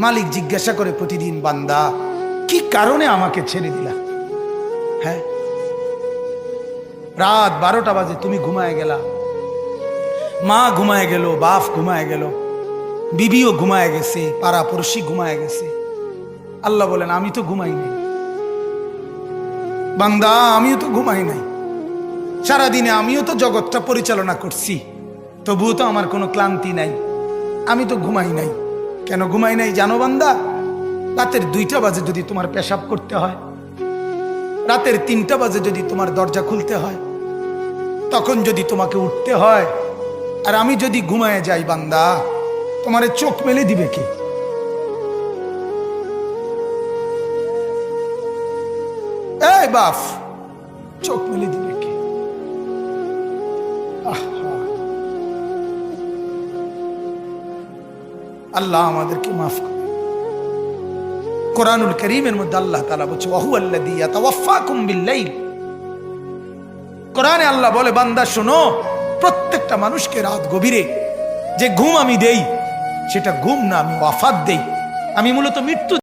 মালিক জিজ্ঞাসা করে প্রতিদিন, বান্দা কি কারণে আমাকে ছেড়ে দিলা? হ্যাঁ, রাত 12টা বাজে, তুমি ঘুমায় গেলা, মা ঘুমায় গেল, বাপ ঘুমায় গেল, বিবিও ঘুমায় গেছে, পাড়া পড়শি ঘুমায় গেছে। আল্লাহ বলেন, আমি তো ঘুমাই নাই বান্দা, আমিও তো ঘুমাই নাই। সারাদিনে আমিও তো জগৎটা পরিচালনা করছি, তবুও তো আমার কোনো ক্লান্তি নাই, আমি তো ঘুমাই নাই। কেন ঘুমাই নাই জানো বান্দা? রাতের 2টা বাজে যদি তোমার পেশাব করতে হয়, রাতের 3টা বাজে যদি তোমার দরজা খুলতে হয়, তখন যদি তোমাকে উঠতে হয়, আর আমি যদি ঘুমায় যাই বান্দা, তোমারে চোখ মেলে দিবে কে? এই বাপ, চোখ মেলে দিবে কে? আল্লাহ আমাদেরকে মাফ করে। কোরআনুল কারীমের মধ্যে আল্লাহ তাআলা বলছে, ওয়া হুয়াল্লাযী ইয়াতাওয়াফফাকুম বিল-লাইল। কোরআনে আল্লাহ বলে, বান্দা শোনো, প্রত্যেকটা মানুষকে রাত গভীরে যে ঘুম আমি দেই, সেটা ঘুম না, আমি ওয়াফাত দেই। আমি মূলত মৃত্যু